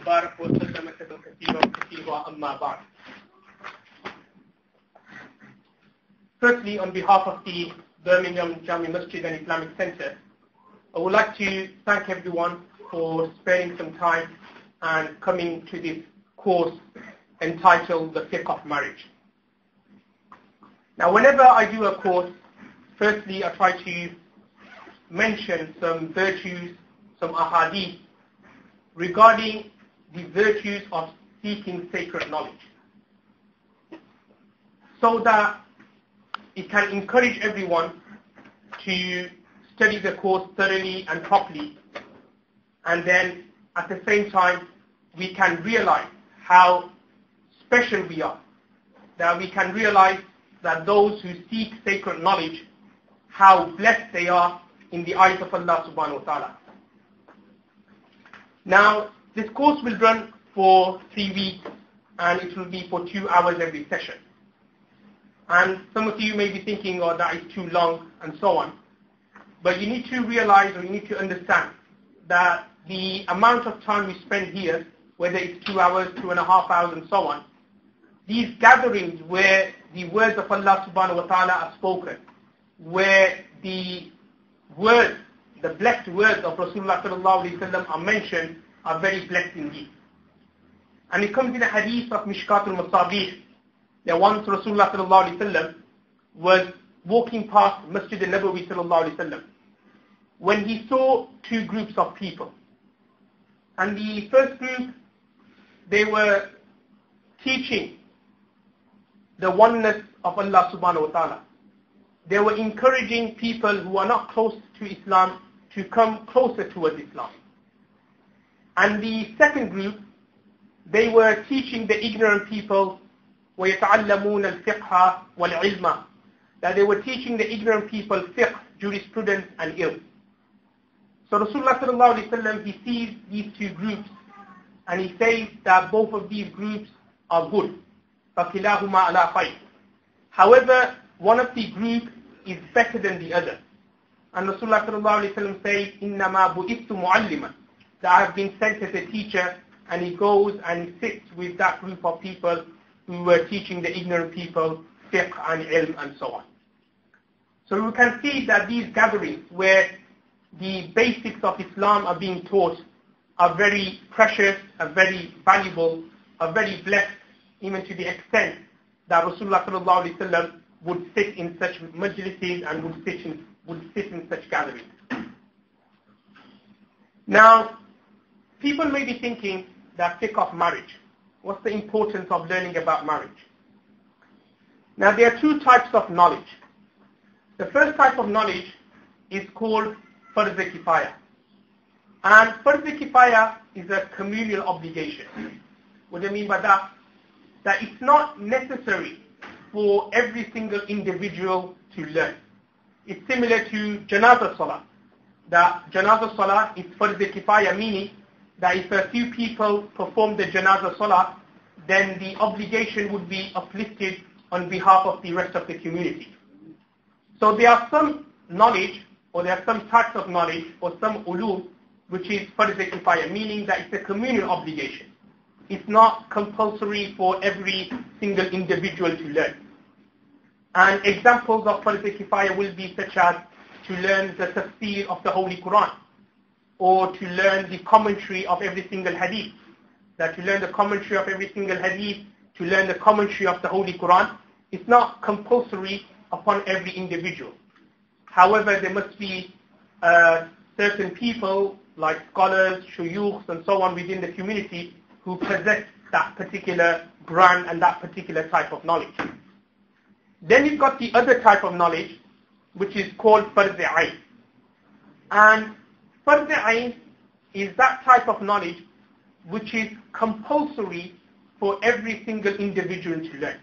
وبارك وسلم كثيرا أما بعد. Firstly, on behalf of the Birmingham Jami Masjid and Islamic Center, I would like to thank everyone for sparing some time and coming to this course entitled The Fiqh of Marriage. Now, whenever I do a course, firstly I try to mention some virtues, some ahadith regarding the virtues of seeking sacred knowledge, so that it can encourage everyone to study the course thoroughly and properly, and then at the same time we can realize how special we are, that we can realize that those who seek sacred knowledge, how blessed they are in the eyes of Allah subhanahu wa ta'ala. Now, this course will run for 3 weeks and it will be for 2 hours every session. And some of you may be thinking, oh, that is too long and so on. But you need to realize, or you need to understand, that the amount of time we spend here, whether it's 2 hours, 2.5 hours and so on, these gatherings where the words of Allah subhanahu wa ta'ala are spoken, where the words, the blessed words of Rasulullah sallallahu alayhi wa sallam are mentioned, are very blessed indeed. And it comes in a hadith of Mishkatul Masabih, that once Rasulullah sallallahu alayhi wa sallam was walking past Masjid al-Nabawi sallallahu alayhi wa sallam, when he saw 2 groups of people. And the first group, they were teaching the oneness of Allah subhanahu wa ta'ala. They were encouraging people who are not close to Islam to come closer towards Islam. And the second group, they were teaching the ignorant people وَيَتَعَلَّمُونَ الْفِقْهَ وَالْعِلْمَ, that they were teaching the ignorant people fiqh, jurisprudence and ilm. So Rasulullah sallallahu alayhi wa sallam, he sees these 2 groups and he says that both of these groups are good. فَكِلَاهُمَا عَلَى خَيْرٍ. However, one of the groups is better than the other. And Rasulullah sallallahu alayhi wa sallam says, إِنَّمَا بُئِثْتُ مُعَلِّمًا, that I have been sent as a teacher, and he goes and sits with that group of people who were teaching the ignorant people fiqh and ilm and so on. So we can see that these gatherings where the basics of Islam are being taught are very precious, are very valuable, are very blessed, even to the extent that Rasulullah sallallahu alaihi wasallam would sit in such majlises and would sit in such gatherings. Now, people may be thinking that fiqh of marriage, what's the importance of learning about marriage? Now, there are 2 types of knowledge. The first type of knowledge is called Farz Kifaya. And Farz Kifaya is a communal obligation. What do I mean by that? That it's not necessary for every single individual to learn. It's similar to Janazah Salah. That Janazah Salah is Farz Kifaya, meaning that if a few people perform the Janazah Salah, then the obligation would be uplifted on behalf of the rest of the community. So there are some knowledge, or there are some types of knowledge, or some ulum, which is Farz Kifaya, meaning that it's a communal obligation. It's not compulsory for every single individual to learn. And examples of Farz Kifaya will be such as to learn the tafsir of the Holy Quran, or to learn the commentary of every single hadith. That to learn the commentary of every single hadith, to learn the commentary of the Holy Quran, it's not compulsory upon every individual. However, there must be certain people, like scholars, shuyukhs and so on within the community, who possess that particular brand and that particular type of knowledge. Then you've got the other type of knowledge, which is called Farz Ayn. And Farz Ayn is that type of knowledge which is compulsory for every single individual to learn.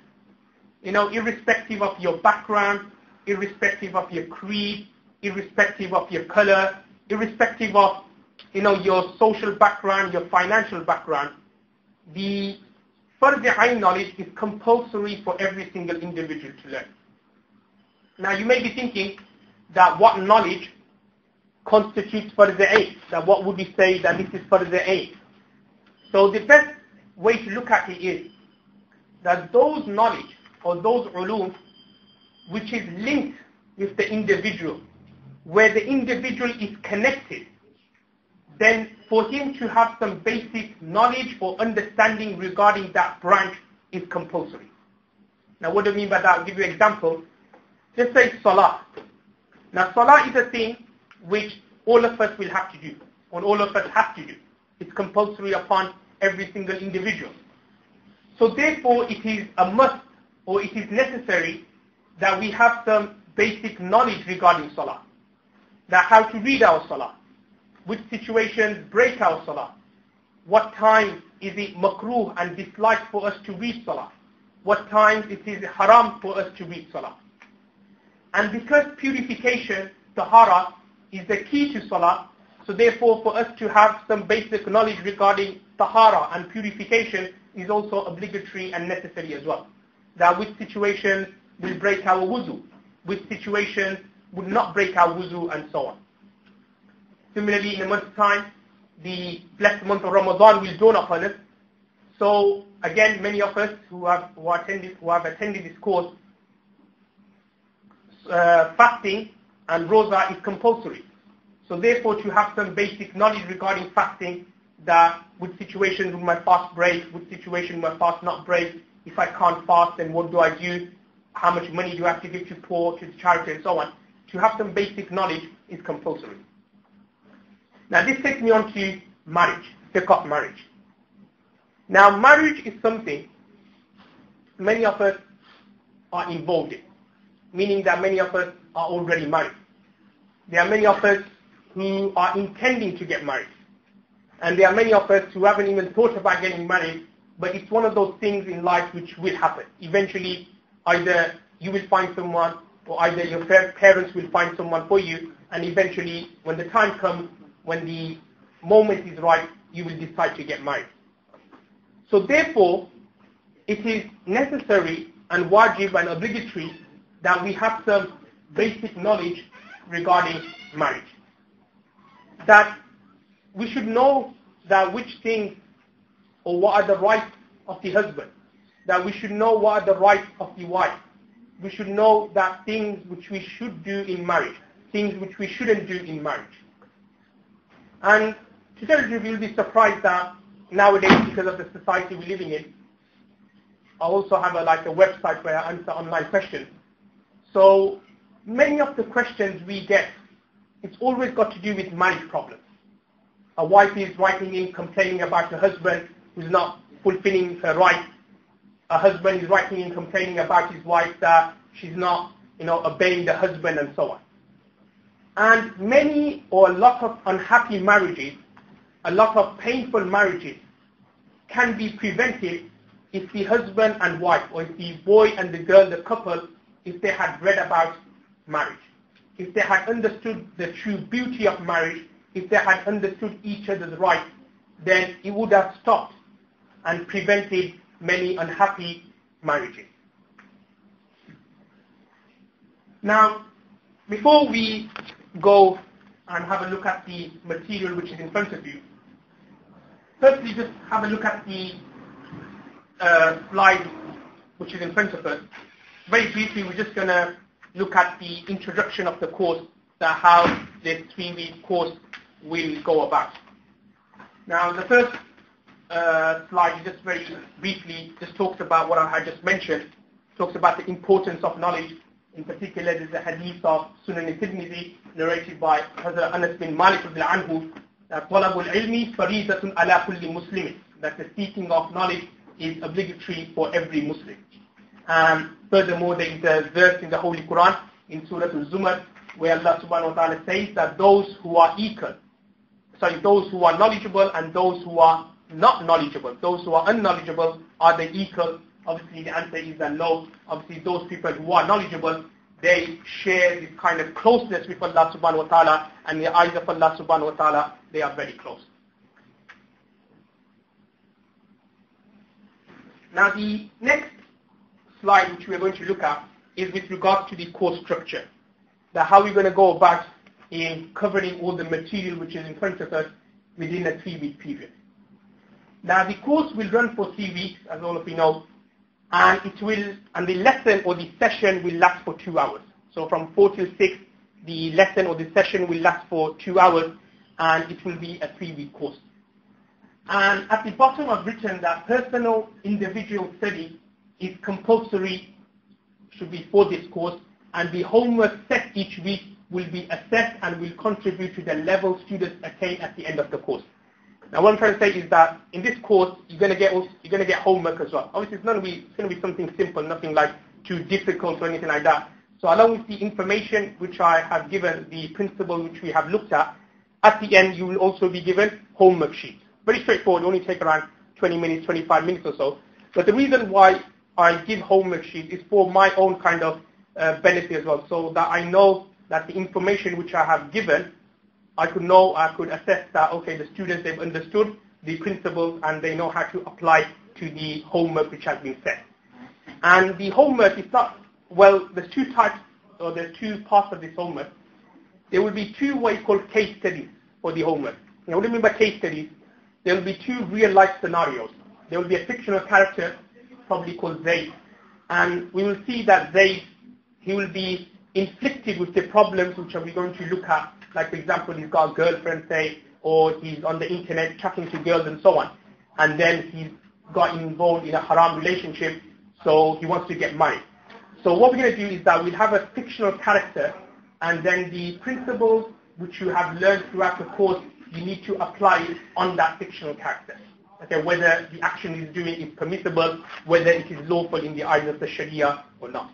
You know, irrespective of your background, irrespective of your creed, irrespective of your color, irrespective of, you know, your social background, your financial background, the Farz Ayn knowledge is compulsory for every single individual to learn. Now you may be thinking that what knowledge constitutes Farz Ayn, that what would we say that this is Farz Ayn? So the best way to look at it is that those knowledge or those ulum which is linked with the individual, where the individual is connected, then for him to have some basic knowledge or understanding regarding that branch is compulsory. Now what do I mean by that? I'll give you an example. Just say salah. Now salah is a thing which all of us will have to do, or all of us have to do. It's compulsory upon every single individual. So therefore it is a must, or it is necessary that we have some basic knowledge regarding salah. That how to read our salah, which situations break our salah, what time is it makruh and disliked for us to read salah, what time it is haram for us to read salah. And because purification, tahara, is the key to salah, so therefore for us to have some basic knowledge regarding tahara and purification is also obligatory and necessary as well. That which situations will break our wuzu, which situations would not break our wuzu, and so on. Similarly, in a month's time, the blessed month of Ramadan will dawn upon us. So again, many of us who have attended this course, fasting and roza is compulsory. So therefore, to have some basic knowledge regarding fasting, that which situations will my fast break, which situation will my fast not break, if I can't fast, then what do I do, how much money do I have to give to poor, to charity, and so on. To have some basic knowledge is compulsory. Now this takes me on to marriage, fiqh of marriage. Now marriage is something many of us are involved in, meaning that many of us are already married. There are many of us who are intending to get married. And there are many of us who haven't even thought about getting married, but it's one of those things in life which will happen. Eventually, either you will find someone, or either your parents will find someone for you, and eventually, when the time comes, when the moment is right, you will decide to get married. So therefore, it is necessary and wajib and obligatory that we have some basic knowledge regarding marriage. That we should know that which things or what are the rights of the husband. That we should know what are the rights of the wife. We should know that things which we should do in marriage, things which we shouldn't do in marriage. And to tell you, you'll be surprised that nowadays, because of the society we're living in, I also have a website where I answer online questions. So many of the questions we get, it's always got to do with marriage problems. A wife is writing in complaining about her husband who's not fulfilling her rights. A husband is writing in complaining about his wife that she's not, obeying the husband, and so on. And many or a lot of unhappy marriages, a lot of painful marriages can be prevented if the husband and wife, or if the boy and the girl, the couple, if they had read about marriage. If they had understood the true beauty of marriage, if they had understood each other's rights, then it would have stopped and prevented many unhappy marriages. Now, before we go and have a look at the material which is in front of you, firstly just have a look at the slide which is in front of us. Very briefly, we're just going to look at the introduction of the course, how this 3-week course will go about. Now, the first slide, just very briefly, just talks about what I had just mentioned, talks about the importance of knowledge. In particular, there's a hadith of Sunan al-Tirmidhi, narrated by Hazrat Anas bin Malik radhiyallahu anhu, that طَلَبُ الْعِلْمِ فَرِيضَةٌ عَلَى كُلِّ مُسْلِمٍ, that the seeking of knowledge is obligatory for every Muslim. Furthermore, there is a verse in the Holy Quran, in Surah Al-Zumar, where Allah subhanahu wa ta'ala says that those who are knowledgeable and those who are not knowledgeable, those who are unknowledgeable, are they equal? Obviously the answer is that no. Obviously those people who are knowledgeable, they share this kind of closeness with Allah subhanahu wa ta'ala, and in the eyes of Allah subhanahu wa ta'ala, they are very close. Now the next slide which we are going to look at is with regard to the course structure. That how we're going to go about in covering all the material which is in front of us within a 3-week period. Now the course will run for 3 weeks, as all of you know, and the lesson or the session will last for 2 hours. So from 4 till 6, the lesson or the session will last for 2 hours, and it will be a 3-week course. And at the bottom I've written that personal individual study is compulsory, should be for this course, and the homework set each week will be assessed and will contribute to the level students attain at the end of the course. Now what I'm trying to say is that in this course you're going to get homework as well. Obviously it's going to be something simple, nothing like too difficult or anything like that. So along with the information which I have given, the principle which we have looked at the end you will also be given homework sheets. Very straightforward, only take around 20 minutes, 25 minutes or so. But the reason why I give homework sheets is for my own kind of benefit as well, so that I know that the information which I have given, I could assess that, okay, the students, they've understood the principles and they know how to apply to the homework which has been set. And the homework is not, well, there's 2 types, or there's 2 parts of this homework. There will be 2 what you call case studies for the homework. Now what do I mean by case studies? There will be 2 real-life scenarios. There will be a fictional character, probably called Zayd, and we will see that Zayd, he will be inflicted with the problems which we're going to look at. Like for example, he's got a girlfriend, say, or he's on the internet chatting to girls and so on, and then he's got involved in a haram relationship, so he wants to get married. So what we're going to do is that we'll have a fictional character, and then the principles which you have learned throughout the course, you need to apply it on that fictional character. Okay, whether the action he's doing is permissible, whether it is lawful in the eyes of the Sharia or not.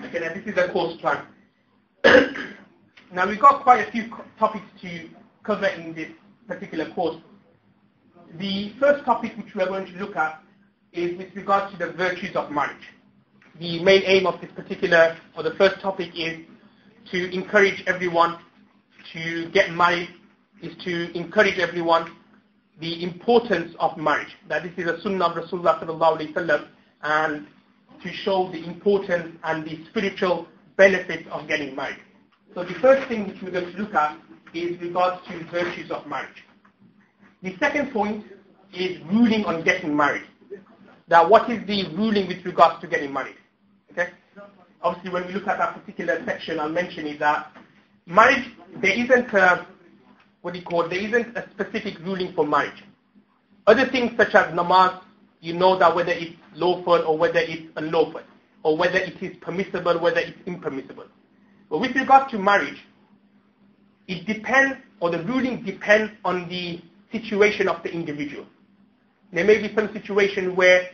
Okay, now this is the course plan. Now we've got quite a few topics to cover in this particular course. The first topic which we are going to look at is with regards to the virtues of marriage. The main aim of this particular, or the first topic, is to encourage everyone to get married, is to encourage everyone the importance of marriage. That this is a sunnah of Rasulullah sallallahu alaihi wasallam, and to show the importance and the spiritual benefits of getting married. So the first thing which we're going to look at is regards to virtues of marriage. The second point is ruling on getting married. Now what is the ruling with regards to getting married? Okay? Obviously when we look at that particular section, I'll mention is that marriage, there isn't a specific ruling for marriage. Other things such as namaz, you know that whether it's lawful or whether it's unlawful, or whether it is permissible, whether it's impermissible. But with regard to marriage, it depends, or the ruling depends on the situation of the individual. There may be some situation where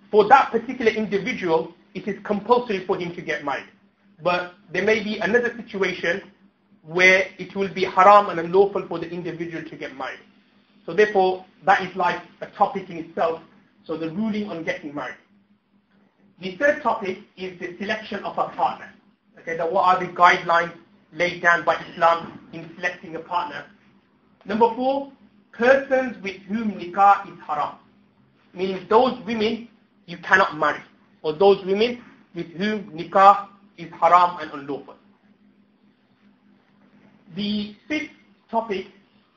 for that particular individual, it is compulsory for him to get married. But there may be another situation where it will be haram and unlawful for the individual to get married. So therefore, that is like a topic in itself. So the ruling on getting married. The third topic is the selection of a partner. Okay, so what are the guidelines laid down by Islam in selecting a partner? Number 4, persons with whom nikah is haram. Meaning those women you cannot marry, or those women with whom nikah is haram and unlawful. The 6th topic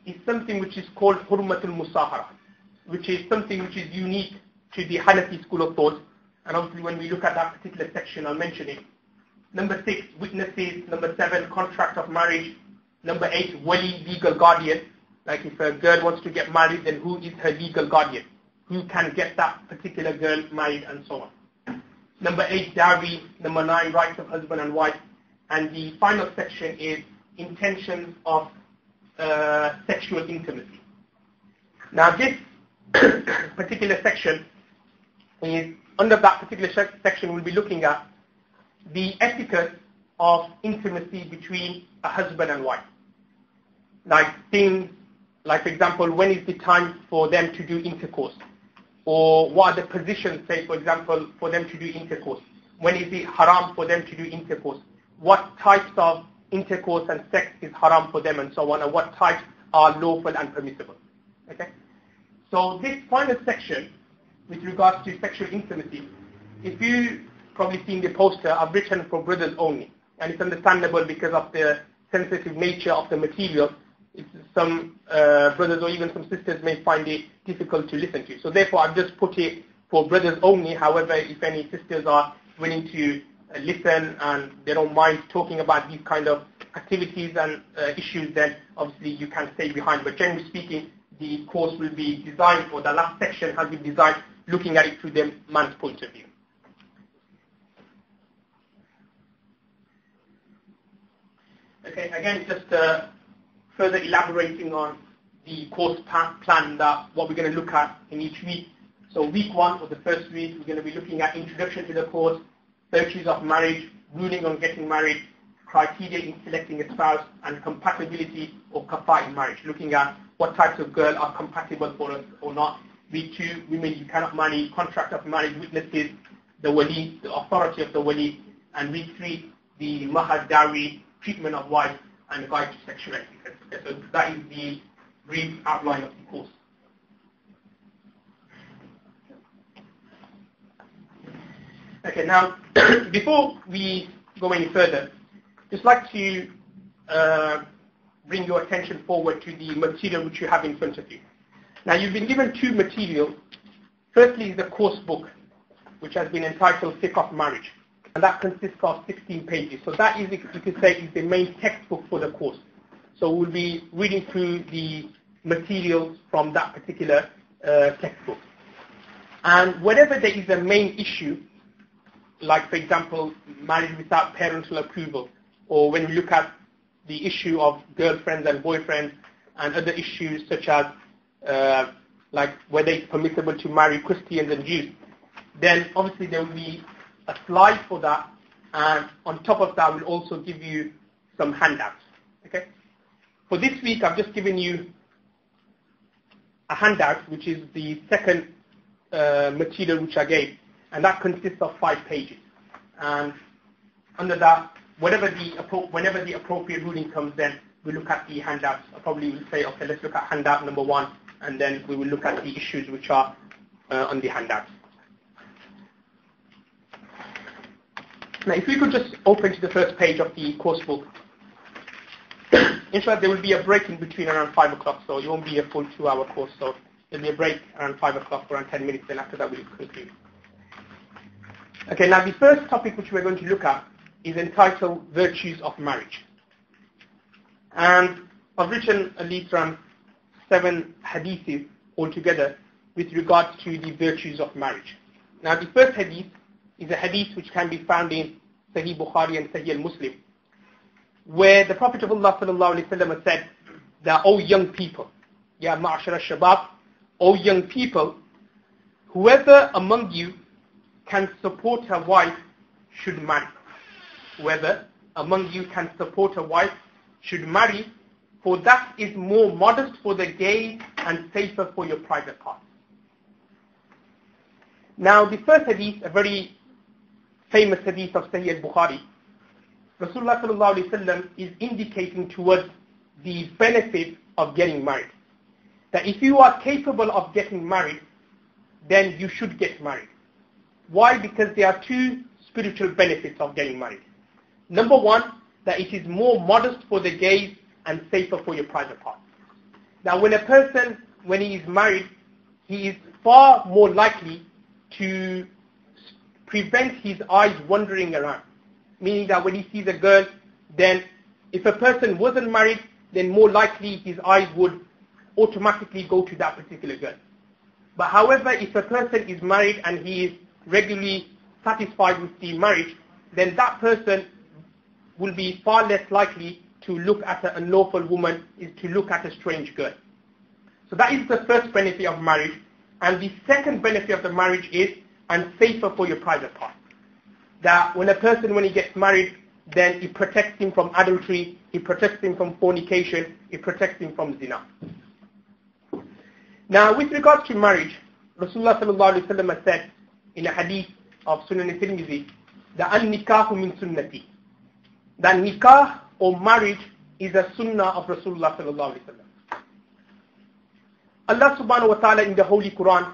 is something which is called hurmatul musahara, which is something which is unique to the Hanafi school of thought. And obviously when we look at that particular section, I'll mention it. Number 6, witnesses. Number 7, contract of marriage. Number 8, wali, legal guardian. Like if a girl wants to get married, then who is her legal guardian? Who can get that particular girl married, and so on. Number 8, dowry. Number 9, rights of husband and wife. And the final section is intentions of sexual intimacy. Now this particular section is, under that particular section we'll be looking at the etiquette of intimacy between a husband and wife. Like things, like for example, when is the time for them to do intercourse? Or what are the positions, say for example, for them to do intercourse? When is it haram for them to do intercourse? What types of intercourse and sex is haram for them, and so on, and what types are lawful and permissible. Okay? So this final section, with regards to sexual intimacy, if you probably seen the poster, I've written for brothers only. And it's understandable because of the sensitive nature of the material, some brothers or even some sisters may find it difficult to listen to. So therefore I've just put it for brothers only. However, if any sisters are willing to listen and they don't mind talking about these kind of activities and issues, then obviously you can stay behind. But generally speaking, the course will be designed, or the last section has been designed looking at it through the man's point of view. Okay, again, just further elaborating on the course plan, that what we're going to look at in each week. So week 1, or the first week, we're going to be looking at introduction to the course, virtues of marriage, ruling on getting married, criteria in selecting a spouse, and compatibility or kafa in marriage, looking at what types of girl are compatible for us or not. Week 2, women you cannot marry, contract of marriage, witnesses, the wali, the authority of the wali, and week 3, the mahar dowry, treatment of wives, and the guide to sexual ethics. Okay, so that is the brief outline of the course. Okay, now before we go any further, just like to bring your attention forward to the material which you have in front of you. Now you've been given 2 materials. Firstly is the course book, which has been entitled Fiqh of Marriage, and that consists of 16 pages. So that is, you could say, is the main textbook for the course. So we'll be reading through the materials from that particular textbook. And whenever there is a main issue, like for example, marriage without parental approval, or when we look at the issue of girlfriends and boyfriends, and other issues such as like whether it's permissible to marry Christians and Jews, then obviously there will be a slide for that, and on top of that we'll also give you some handouts. Okay. For this week I've just given you a handout, which is the second material which I gave, and that consists of 5 pages. And under that, whenever the appropriate ruling comes, then we look at the handouts. I probably will say, okay, let's look at handout number 1, and then we will look at the issues which are on the handouts. Now, if we could just open to the first page of the course book. In fact, there will be a break in between around 5 o'clock, so it won't be a full 2-hour course. So there'll be a break around 5 o'clock for around 10 minutes, then after that we'll conclude. Okay, now the first topic which we're going to look at is entitled Virtues of Marriage. And I've written at least around 7 hadiths altogether with regards to the virtues of marriage. Now the first hadith is a hadith which can be found in Sahih Bukhari and Sahih Muslim, where the Prophet of Allah ﷺ said that, O young people, Ya ma'ashara al-shabab, O young people, whoever among you can support a wife should marry. Whoever among you can support a wife should marry, for that is more modest for the gaze and safer for your private parts. Now the first hadith, a very famous hadith of Sahih al-Bukhari, Rasulullah ﷺ is indicating towards the benefit of getting married. That if you are capable of getting married, then you should get married. Why? Because there are 2 spiritual benefits of getting married. Number 1, that it is more modest for the gaze and safer for your private parts. Now when a person, when he is married, he is far more likely to prevent his eyes wandering around. Meaning that when he sees a girl, then if a person wasn't married, then more likely his eyes would automatically go to that particular girl. But however, if a person is married and he is regularly satisfied with the marriage, then that person will be far less likely to look at an unlawful woman, is to look at a strange girl. So that is the first benefit of marriage. And the second benefit of the marriage is, and safer for your private part. That when a person, when he gets married, then it protects him from adultery, it protects him from fornication, it protects him from zina. Now with regards to marriage, Rasulullah ﷺ has said in a hadith of Sunan al-Tirmidhi, that an-nikahu min sunnati. That nikah or marriage is a sunnah of Rasulullah ﷺ. Allah subhanahu wa ta'ala in the Holy Quran,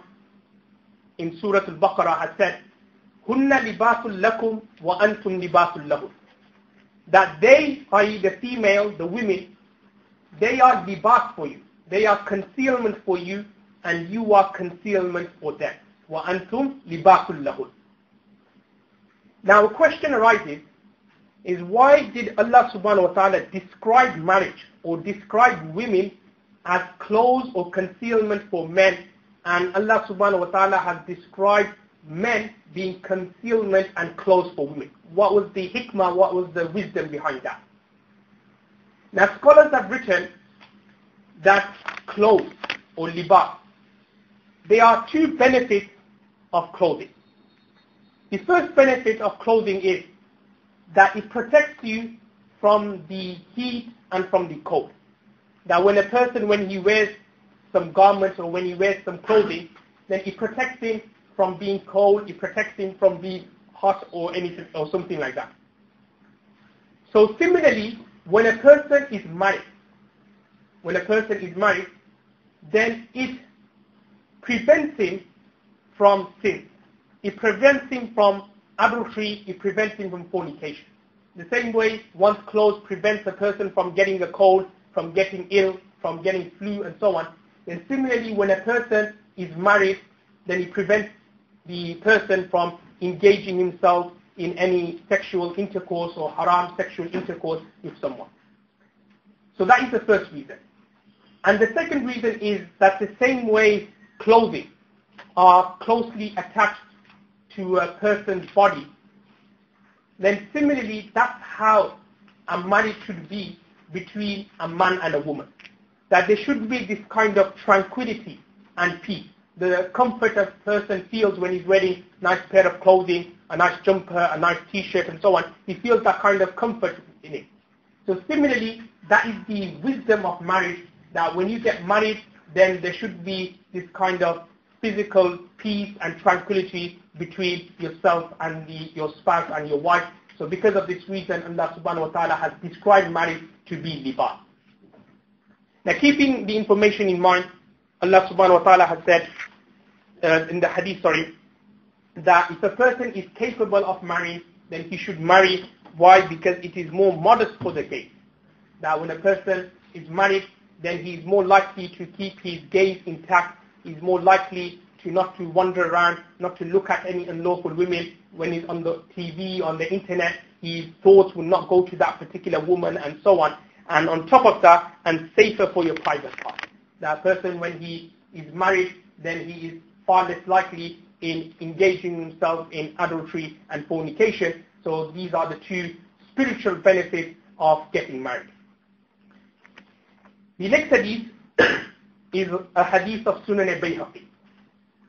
in Surah Al-Baqarah has said, Hunna libasul lakum wa antum libasul lahum. that they, i.e. the female, the women, they are libas for you. They are concealment for you, and you are concealment for them. وَأَنْتُمْ لِبَاسٌ لَهُنْ. Now a question arises, is why did Allah subhanahu wa ta'ala describe marriage or describe women as clothes or concealment for men, and Allah subhanahu wa ta'ala has described men being concealment and clothes for women? What was the hikmah, what was the wisdom behind that? Now scholars have written that clothes or libas, there are two benefits of clothing. The first benefit of clothing is that it protects you from the heat and from the cold. That when a person, when he wears some garments or when he wears some clothing, then it protects him from being cold, it protects him from being hot or anything or something like that. So similarly, when a person is married, then it prevents him from sin. It prevents him from adultery, it prevents him from fornication. The same way one's clothes prevents a person from getting a cold, from getting ill, from getting flu and so on. And similarly, when a person is married, then it prevents the person from engaging himself in any sexual intercourse or haram sexual intercourse with someone. So that is the first reason. And the second reason is that the same way clothing are closely attached to a person's body, then similarly that's how a marriage should be between a man and a woman. That there should be this kind of tranquility and peace. The comfort a person feels when he's wearing a nice pair of clothing, a nice jumper, a nice t-shirt and so on, he feels that kind of comfort in it. So similarly, that is the wisdom of marriage, that when you get married, then there should be this kind of physical peace and tranquility between yourself and your spouse and your wife. So because of this reason, Allah subhanahu wa ta'ala has described marriage to be libas. Now keeping the information in mind, Allah subhanahu wa ta'ala has said in the hadith, that if a person is capable of marrying, then he should marry. Why? Because it is more modest for the gaze. That when a person is married, then he is more likely to keep his gaze intact. He is more likely not to wander around, not to look at any unlawful women. When he's on the TV, on the internet, his thoughts will not go to that particular woman and so on. And on top of that, and safer for your private part. That person, when he is married, then he is far less likely in engaging himself in adultery and fornication. So these are the two spiritual benefits of getting married. The next hadith is a hadith of Sunan al-Bayhaqi,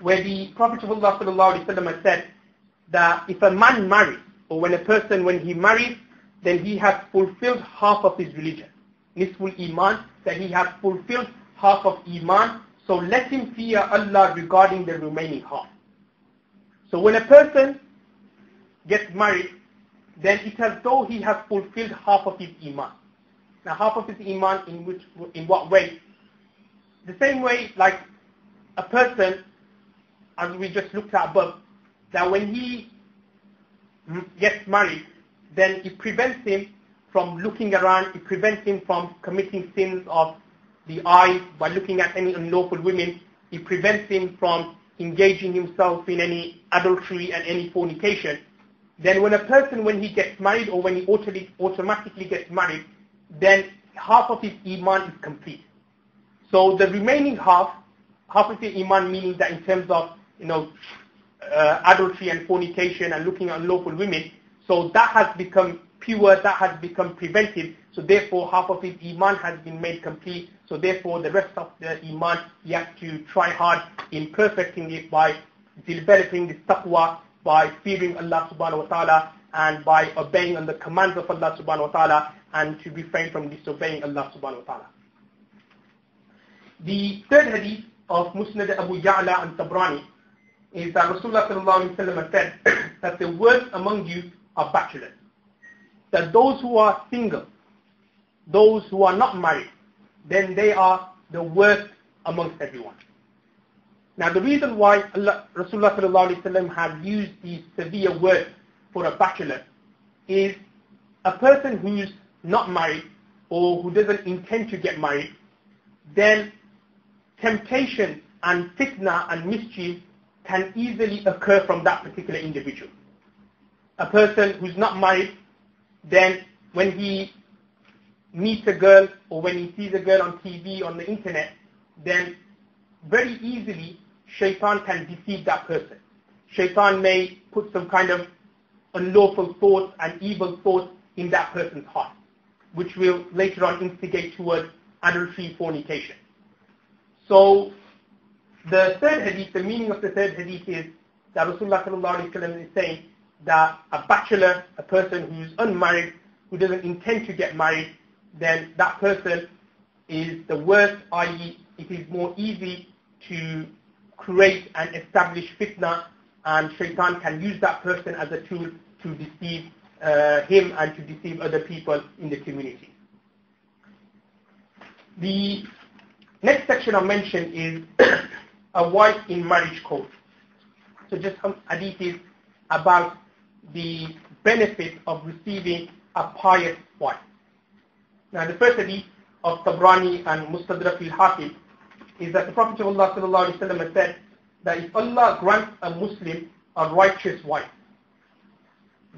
where the Prophet of Allah ﷺ has said that if a man marries, or when a person, when he marries, then he has fulfilled half of his religion. Nisful Iman, that he has fulfilled half of Iman, so let him fear Allah regarding the remaining half. So when a person gets married, then it's as though he has fulfilled half of his Iman. Now half of his Iman in what way? The same way like a person, as we just looked at above, that when he gets married, then it prevents him from looking around, it prevents him from committing sins of the eyes by looking at any unlawful women, it prevents him from engaging himself in any adultery and any fornication. Then when a person, when he gets married or when he automatically gets married, then half of his Iman is complete. So the remaining half of the Iman, meaning that in terms of, adultery and fornication and looking at unlawful women, so that has become pure, that has become prevented, so therefore half of his Iman has been made complete, so therefore the rest of the Iman, he has to try hard in perfecting it by developing this taqwa, by fearing Allah subhanahu wa ta'ala, and by obeying on the commands of Allah subhanahu wa ta'ala, and to refrain from disobeying Allah subhanahu wa ta'ala. The third hadith of Musnad Abu Ya'la and Tabrani is that Rasulullah sallallahu alaihi wasallam said that the worst among you are bachelors. That those who are single, those who are not married, then they are the worst amongst everyone. Now the reason why Rasulullah sallallahu alaihi wasallam has used the severe word for a bachelor is a person who's not married or who doesn't intend to get married, then temptation and fitna and mischief can easily occur from that particular individual. A person who's not married, then when he meets a girl or when he sees a girl on TV, on the internet, then very easily shaitan can deceive that person. Shaitan may put some kind of unlawful thoughts and evil thoughts in that person's heart, which will later on instigate towards adultery, fornication. So the third hadith, the meaning of the third hadith is that Rasulullah ﷺ is saying that a bachelor, a person who's unmarried, who doesn't intend to get married, then that person is the worst, i.e. it is more easy to create and establish fitna, and shaitan can use that person as a tool to deceive him and to deceive other people in the community. The next section I mentioned is a wife in marriage code. So just some hadiths about the benefit of receiving a pious wife. Now the first hadith of Tabrani and Mustadrak al-Hakim is that the Prophet of Allah ﷺ said that if Allah grants a Muslim a righteous wife,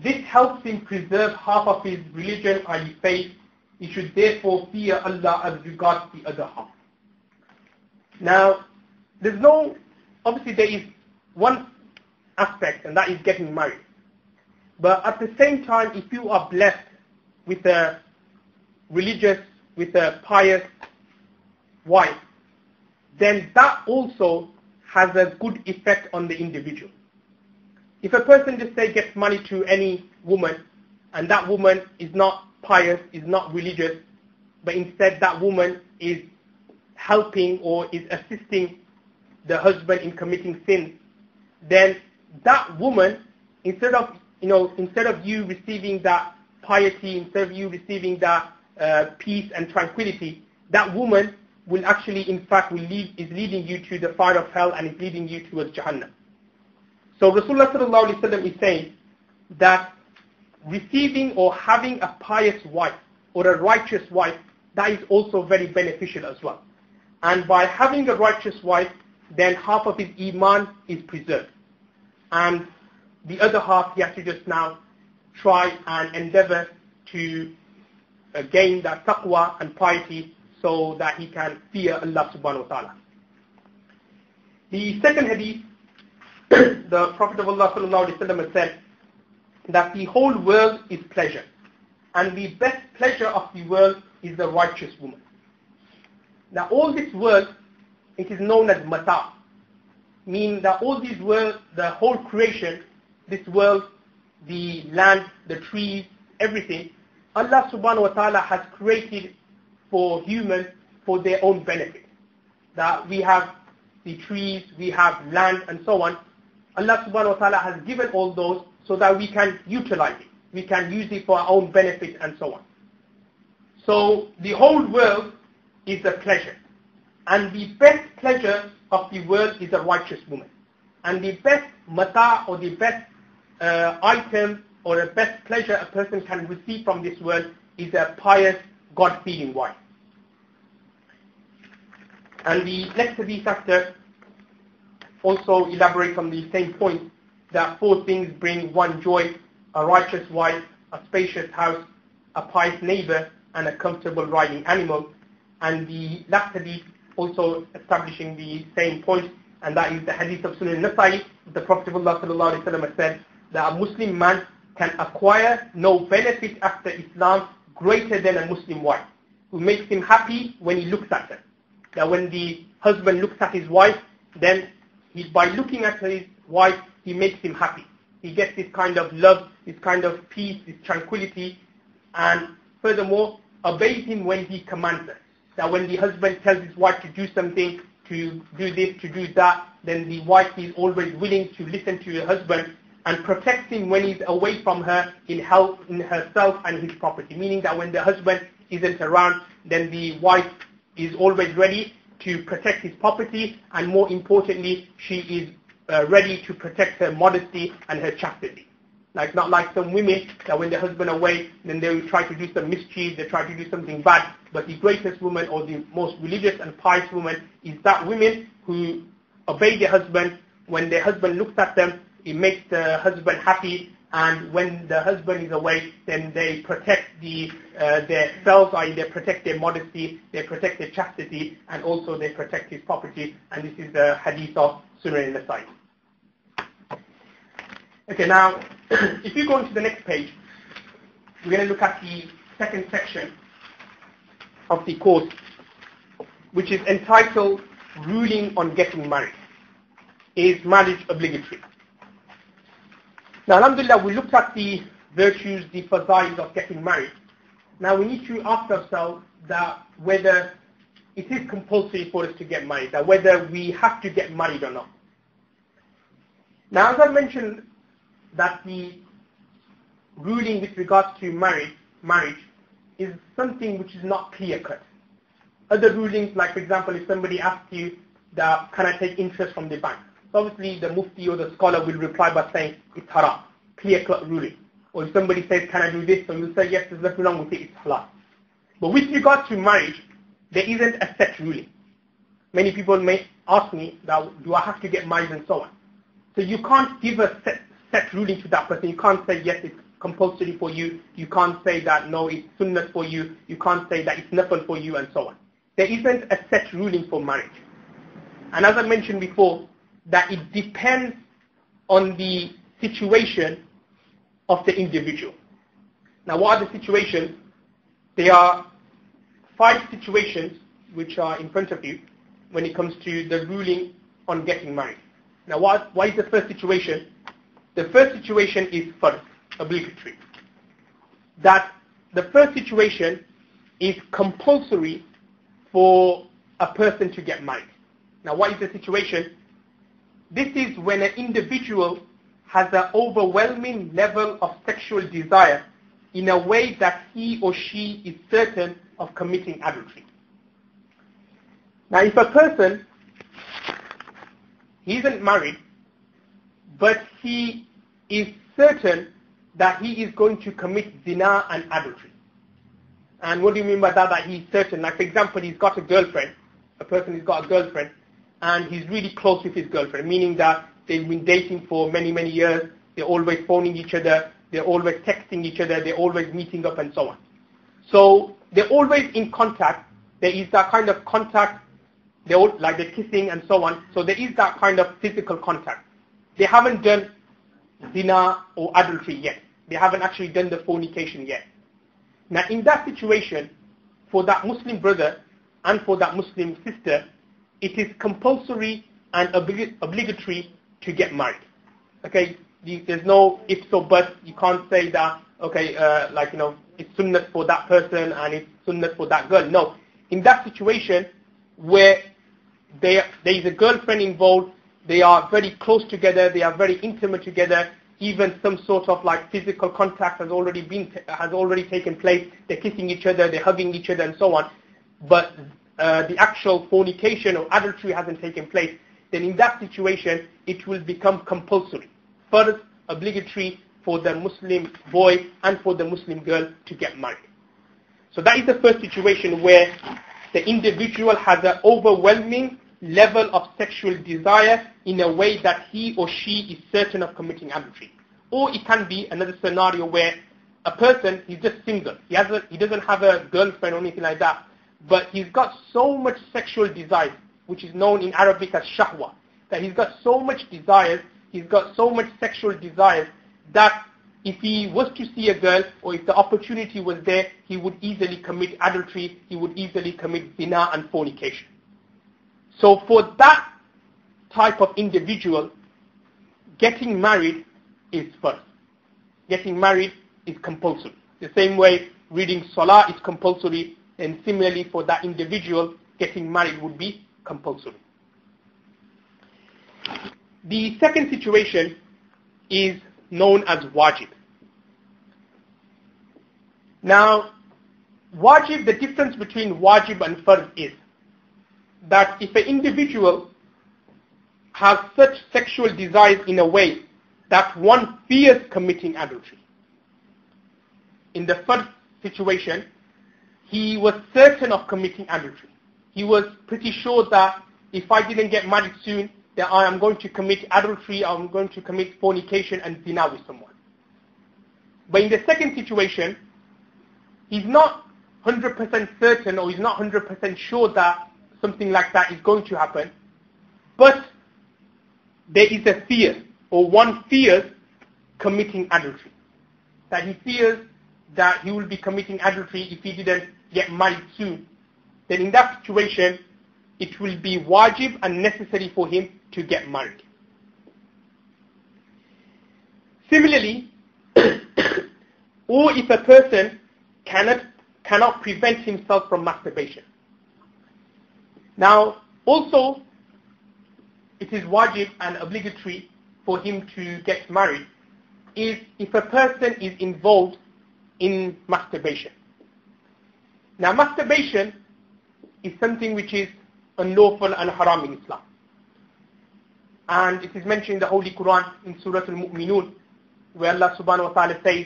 this helps him preserve half of his religion or his faith. He should therefore fear Allah as regards the other half. Now, obviously there is one aspect, and that is getting married. But at the same time, if you are blessed with a religious, with a pious wife, then that also has a good effect on the individual. If a person just say gets married to any woman, and that woman is not pious, is not religious, but instead that woman is helping or is assisting the husband in committing sins, then that woman, instead of you receiving that piety, instead of you receiving that peace and tranquility, that woman will actually, in fact, is leading you to the fire of hell and is leading you towards Jahannam. So Rasulullah ﷺ is saying that receiving or having a pious wife or a righteous wife, that is also very beneficial as well. And by having a righteous wife, then half of his iman is preserved. And the other half, he has to just now try and endeavor to gain that taqwa and piety so that he can fear Allah subhanahu wa ta'ala. The second hadith, the Prophet of Allah sallallahu alaihi wasallam said that the whole world is pleasure, and the best pleasure of the world is the righteous woman. Now all this world, it is known as mata, meaning that all this world, the whole creation, this world, the land, the trees, everything, Allah subhanahu wa ta'ala has created for humans for their own benefit. That we have the trees, we have land and so on. Allah subhanahu wa ta'ala has given all those so that we can utilize it. We can use it for our own benefit and so on. So the whole world is a pleasure. And the best pleasure of the world is a righteous woman. And the best mata, or the best item or the best pleasure a person can receive from this world is a pious, God-fearing wife. And the next hadith after also elaborates on the same point, that 4 things bring one joy: a righteous wife, a spacious house, a pious neighbor, and a comfortable riding animal. And the last hadith also establishing the same point, and that is the hadith of Sunan Nasai. The Prophet of Allah sallallahu alaihi wasallam said that a Muslim man can acquire no benefit after Islam greater than a Muslim wife, who makes him happy when he looks at her. That when the husband looks at his wife, then by looking at his wife, he makes him happy. He gets this kind of love, this kind of peace, this tranquility, and furthermore, obeys him when he commands her. That when the husband tells his wife to do something, to do this, to do that, then the wife is always willing to listen to her husband and protects him when he's away from her in herself and his property. Meaning that when the husband isn't around, then the wife is always ready to protect his property, and more importantly, she is ready to protect her modesty and her chastity. Like not like some women that when their husband away, then they will try to do some mischief, they try to do something bad. But the greatest woman or the most religious and pious woman is that women who obey their husband. When their husband looks at them, it makes the husband happy. And when the husband is away, then they protect their selves, i.e. they protect their modesty, they protect their chastity, and also they protect his property. And this is the hadith of Sunan al-Nasai. Okay, now, if you go into the next page, we're going to look at the second section of the course, which is entitled Ruling on Getting Married. Is marriage obligatory? Now, alhamdulillah, we looked at the virtues, the fadails of getting married. Now, we need to ask ourselves that whether it is compulsory for us to get married, that whether we have to get married or not. Now, as I mentioned, that the ruling with regards to marriage is something which is not clear-cut. Other rulings, like for example, if somebody asks you that can I take interest from the bank? So obviously the mufti or the scholar will reply by saying it's haram, clear-cut ruling. Or if somebody says can I do this, so you'll say yes, there's nothing wrong with it, it's halal. But with regards to marriage, there isn't a set ruling. Many people may ask me, that, do I have to get married and so on. So you can't give a set ruling to that person. You can't say yes, it's compulsory for you. You can't say that no, it's sunnah for you. You can't say that it's nafil for you and so on. There isn't a set ruling for marriage. And as I mentioned before, that it depends on the situation of the individual. Now what are the situations? There are 5 situations which are in front of you when it comes to the ruling on getting married. Now what is the first situation? The first situation is first, obligatory. That the first situation is compulsory for a person to get married. Now what is the situation? This is when an individual has an overwhelming level of sexual desire in a way that he or she is certain of committing adultery. Now if a person, he isn't married, but he is certain that he is going to commit zina and adultery. And what do you mean by that, that he's certain? Like for example, he's got a girlfriend, a person has got a girlfriend, and he's really close with his girlfriend, meaning that they've been dating for many, many years, they're always phoning each other, they're always texting each other, they're always meeting up and so on. So they're always in contact, there is that kind of contact, like they're kissing and so on, so there is that kind of physical contact. They haven't done zina or adultery yet. They haven't actually done the fornication yet. Now in that situation, for that Muslim brother and for that Muslim sister, it is compulsory and obligatory to get married. Okay, there's no ifs or buts. You can't say that, okay, it's sunnah for that person and it's sunnah for that girl. No, in that situation where there is a girlfriend involved, they are very close together, they are very intimate together, even some sort of like physical contact has already taken place, they're kissing each other, they're hugging each other and so on, but the actual fornication or adultery hasn't taken place, then in that situation it will become compulsory, first obligatory for the Muslim boy and for the Muslim girl to get married. So that is the first situation where the individual has an overwhelming level of sexual desire in a way that he or she is certain of committing adultery. Or it can be another scenario where a person, he's just single, he doesn't have a girlfriend or anything like that, but he's got so much sexual desire, which is known in Arabic as shahwa, that he's got so much desire, he's got so much sexual desire that if he was to see a girl or if the opportunity was there, he would easily commit adultery, he would easily commit zina and fornication. So for that type of individual, getting married is first. Getting married is compulsory. The same way reading salah is compulsory, and similarly for that individual, getting married would be compulsory. The second situation is known as wajib. Now, wajib, the difference between wajib and fard is that if an individual has such sexual desires in a way that one fears committing adultery. In the first situation, he was certain of committing adultery. He was pretty sure that if I didn't get married soon, then I am going to commit adultery, I'm going to commit fornication and zina with someone. But in the second situation, he's not 100% certain, or he's not 100% sure that something like that is going to happen, but there is a fear, or one fears committing adultery. That he fears that he will be committing adultery if he didn't get married soon. Then in that situation, it will be wajib and necessary for him to get married. Similarly, or if a person cannot prevent himself from masturbation. Now, also, it is wajib and obligatory for him to get married is if a person is involved in masturbation. Now, masturbation is something which is unlawful and haram in Islam. And it is mentioned in the Holy Quran in Surah Al-Mu'minun, where Allah subhanahu wa ta'ala says,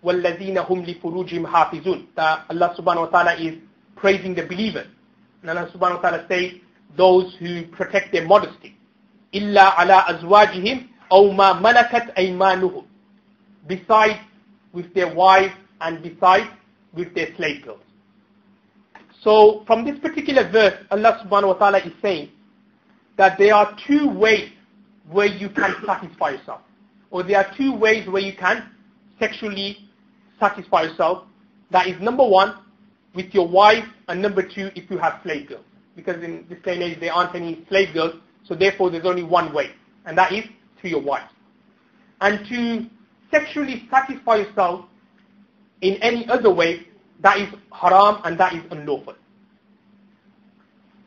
وَالَّذِينَ هُمْ لِفُرُوجِهِمْ حَافِظُونَ, that Allah subhanahu wa ta'ala is praising the believers. And Allah subhanahu wa ta'ala says, those who protect their modesty. إِلَّا عَلَىٰ أَزْوَاجِهِمْ أَوْ مَا مَلَكَتْ أَيْمَانُهُمْ, besides with their wives and besides with their slave girls. So from this particular verse, Allah subhanahu wa ta'ala is saying that there are two ways where you can satisfy yourself. Or there are two ways where you can sexually satisfy yourself. That is number one, with your wife, and number two, if you have slave girls. Because in this day and age there aren't any slave girls, so therefore there's only one way, and that is through your wife. And to sexually satisfy yourself in any other way, that is haram and that is unlawful.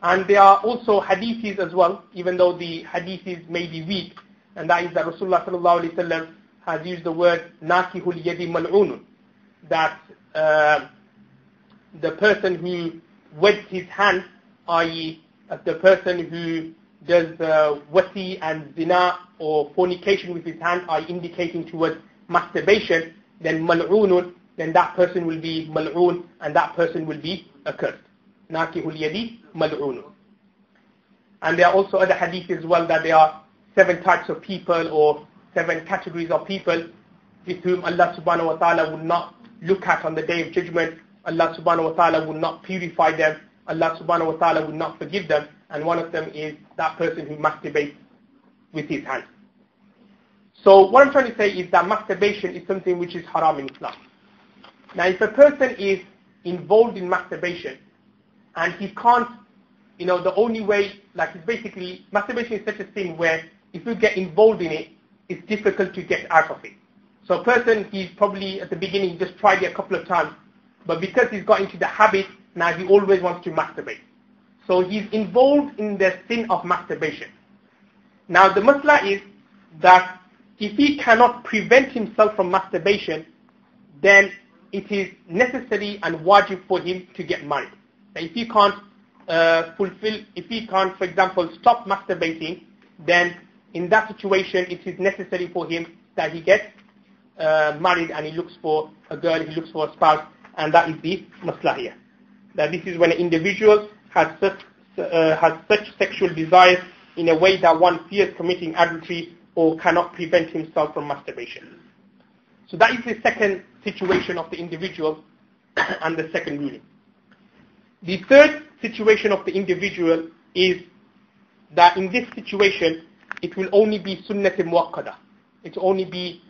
And there are also hadiths as well, even though the hadiths may be weak, and that is that Rasulullah sallallahu alaihi wasallam has used the word nakihul yadi mal'unun, that the person who weds his hand, i.e. the person who does wasi and zina or fornication with his hand, are indicating towards masturbation, then mal'unun, then that person will be mal'un and that person will be accursed. Nakihul yadi mal'unun. And there are also other hadiths as well, that there are 7 types of people or 7 categories of people with whom Allah subhanahu wa ta'ala will not look at on the day of judgment. Allah subhanahu wa ta'ala will not purify them. Allah subhanahu wa ta'ala will not forgive them. And one of them is that person who masturbates with his hands. So what I'm trying to say is that masturbation is something which is haram in Islam. Now if a person is involved in masturbation and he can't, the only way, like it's basically, masturbation is such a thing where if you get involved in it, it's difficult to get out of it. So a person, he's probably at the beginning, he just tried it a couple of times, but because he's got into the habit, now he always wants to masturbate. So he's involved in the sin of masturbation. Now the masla is that if he cannot prevent himself from masturbation, then it is necessary and wajib for him to get married. Now if he can't for example, stop masturbating, then in that situation it is necessary for him that he gets married and he looks for a girl, he looks for a spouse, and that is the masla here. That this is when an individual has such sexual desires in a way that one fears committing adultery or cannot prevent himself from masturbation. So that is the second situation of the individual and the second ruling. The third situation of the individual is that in this situation it will only be sunnat muakkada. It will only be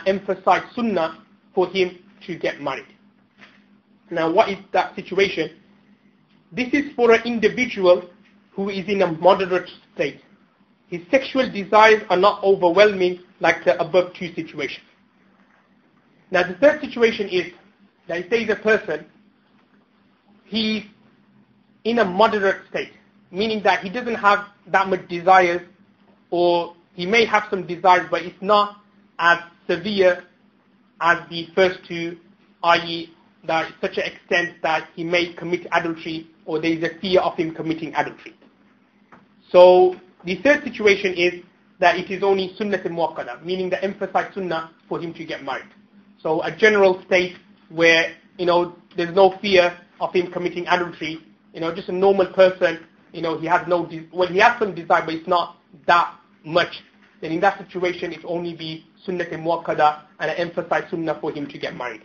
emphasized sunnah for him to get married. Now what is that situation? This is for an individual who is in a moderate state. His sexual desires are not overwhelming like the above two situations. Now the third situation is that if there is a person, he's in a moderate state, meaning that he doesn't have that much desires, or he may have some desires, but it's not as severe as the first two, i.e. that such an extent that he may commit adultery, or there is a fear of him committing adultery. So the third situation is that it is only sunnat muakkada, meaning the emphasized sunnah for him to get married. So a general state where, there's no fear of him committing adultery, just a normal person, he has he has some desire, but it's not that much. Then in that situation, it only be sunnat muakkada and an emphasized sunnah for him to get married.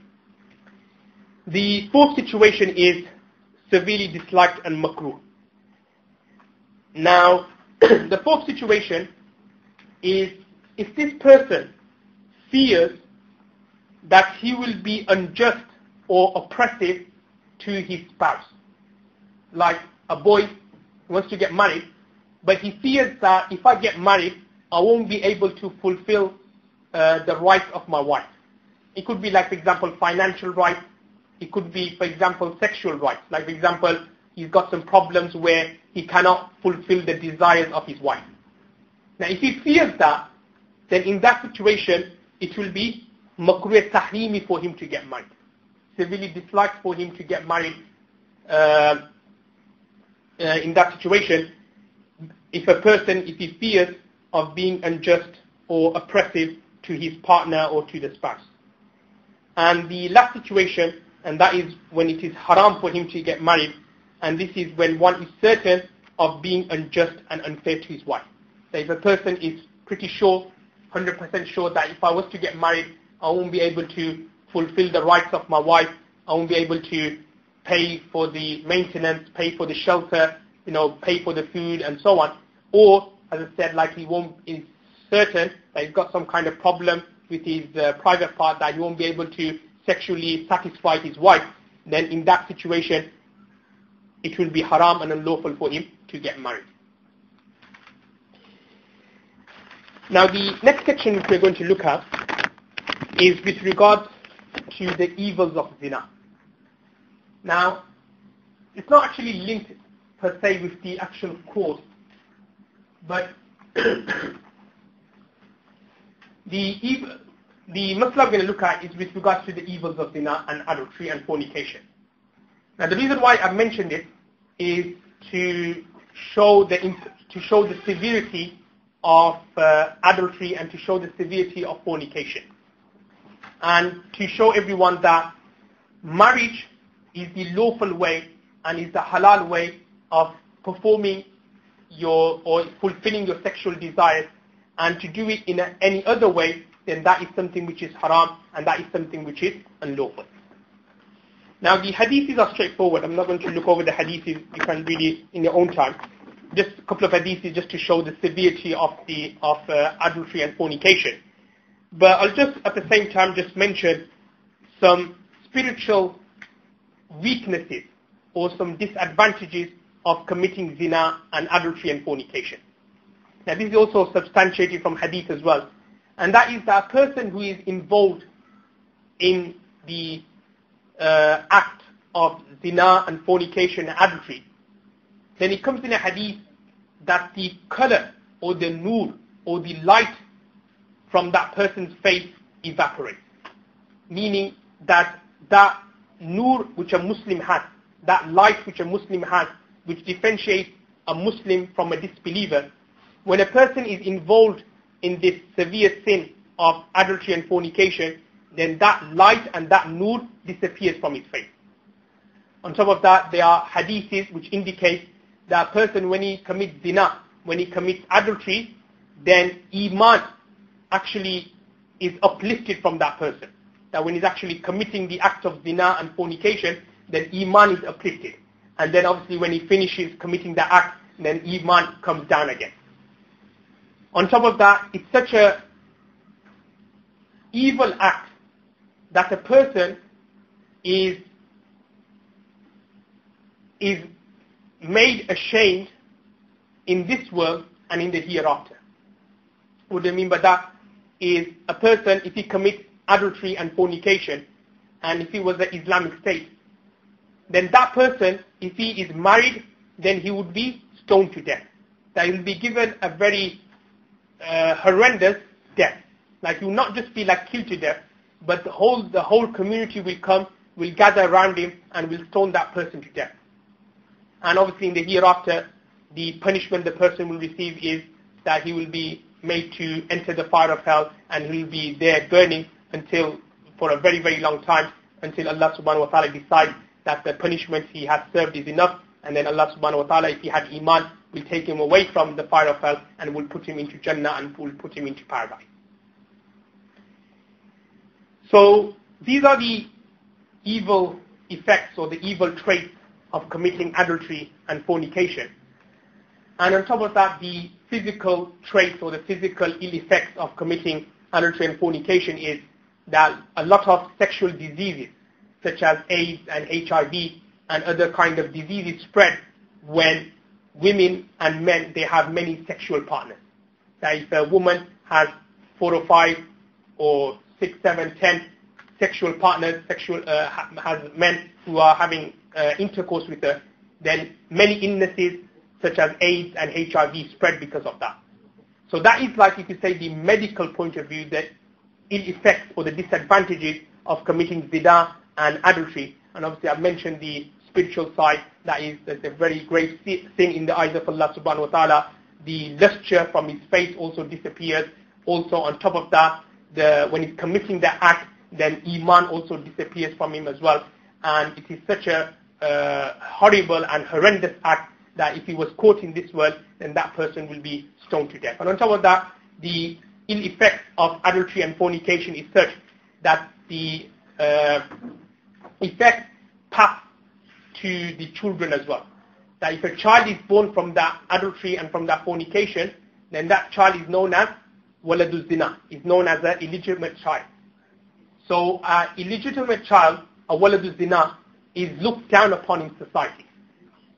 The fourth situation is severely disliked and makruh. Now, the fourth situation is if this person fears that he will be unjust or oppressive to his spouse. Like a boy wants to get married, but he fears that if I get married, I won't be able to fulfill the rights of my wife. It could be like, for example, financial rights. It could be, for example, sexual rights. Like, for example, he's got some problems where he cannot fulfill the desires of his wife. Now, if he fears that, then in that situation, it will be makruh tahrimi for him to get married. Severely disliked for him to get married in that situation. If he fears of being unjust or oppressive to his partner or to the spouse. And the last situation, and that is when it is haram for him to get married, and this is when one is certain of being unjust and unfair to his wife. So if a person is pretty sure, 100% sure that if I was to get married, I won't be able to fulfill the rights of my wife, I won't be able to pay for the maintenance, pay for the shelter, pay for the food and so on. Or, as I said, like is certain that he's got some kind of problem with his private part, that he won't be able to sexually satisfy his wife, then in that situation, it will be haram and unlawful for him to get married. Now the next section which we're going to look at is with regard to the evils of zina. Now, it's not actually linked per se with the actual cause, but the mas'ala we're going to look at is with regards to the evils of zina and adultery and fornication. Now the reason why I've mentioned it is to show the severity of adultery and to show the severity of fornication. And to show everyone that marriage is the lawful way and is the halal way of performing or fulfilling your sexual desires, and to do it in any other way, then that is something which is haram and that is something which is unlawful. Now the hadiths are straightforward. I'm not going to look over the hadiths. You can read it in your own time. Just a couple of hadiths just to show the severity of adultery and fornication. But I'll just at the same time just mention some spiritual weaknesses or some disadvantages of committing zina and adultery and fornication. Now this is also substantiated from hadith as well. And that is that a person who is involved in the act of zina and fornication and adultery, then it comes in a hadith that the color or the nur or the light from that person's face evaporates. Meaning that nur which a Muslim has, that light which a Muslim has, which differentiates a Muslim from a disbeliever, when a person is involved in this severe sin of adultery and fornication, then that light and that nur disappears from his face. On top of that, there are hadiths which indicate that a person, when he commits zina, when he commits adultery, then iman actually is uplifted from that person. That when he's actually committing the act of zina and fornication, then iman is uplifted. And then obviously when he finishes committing the act, then iman comes down again. On top of that, it's such a evil act that a person is made ashamed in this world and in the hereafter. What I mean by that is a person, if he commits adultery and fornication, and if he was the Islamic State, then that person, if he is married, then he would be stoned to death. That he will be given a very horrendous death. Like he will not just be like killed to death, but the whole community will gather around him and will stone that person to death. And obviously in the hereafter, the punishment the person will receive is that he will be made to enter the fire of hell, and he'll be there burning for a very, very long time, until Allah subhanahu wa ta'ala decides that the punishment he has served is enough, and then Allah subhanahu wa ta'ala, if he had iman, will take him away from the fire of hell and will put him into Jannah and will put him into paradise. So these are the evil effects or the evil traits of committing adultery and fornication. And on top of that, the physical traits or the physical ill effects of committing adultery and fornication is that a lot of sexual diseases such as AIDS and HIV and other kind of diseases spread when women and men, they have many sexual partners. That if a woman has 4 or 5 or 6, 7, 10 sexual partners, has men who are having intercourse with her, then many illnesses such as AIDS and HIV spread because of that. So that is, like you could say, the medical point of view, the ill effects or the disadvantages of committing zina and adultery. And obviously I've mentioned the spiritual side, that's a very great sin in the eyes of Allah subhanahu wa ta'ala. The luster from his face also disappears. Also on top of that, when he's committing the act, then iman also disappears from him as well. And it is such a horrible and horrendous act that if he was caught in this world, then that person will be stoned to death. And on top of that, the ill effects of adultery and fornication is such that the effects pass to the children as well. That if a child is born from that adultery and from that fornication, then that child is known as waladuz zina, is known as an illegitimate child. So an illegitimate child, a waladuz zina, is looked down upon in society.